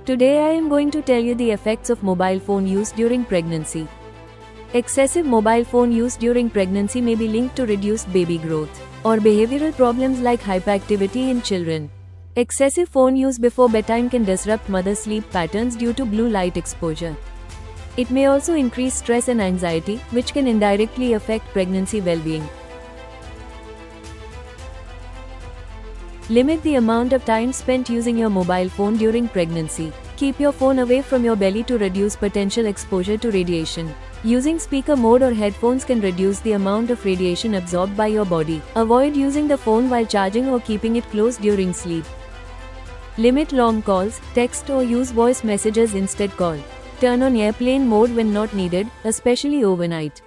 Today I am going to tell you the effects of mobile phone use during pregnancy. Excessive mobile phone use during pregnancy may be linked to reduced baby growth or behavioral problems like hyperactivity in children. Excessive phone use before bedtime can disrupt mother's sleep patterns due to blue light exposure. It may also increase stress and anxiety, which can indirectly affect pregnancy well-being. Limit the amount of time spent using your mobile phone during pregnancy. Keep your phone away from your belly to reduce potential exposure to radiation. Using speaker mode or headphones can reduce the amount of radiation absorbed by your body. Avoid using the phone while charging or keeping it close during sleep. Limit long calls, text or use voice messages instead. Turn on airplane mode when not needed, especially overnight.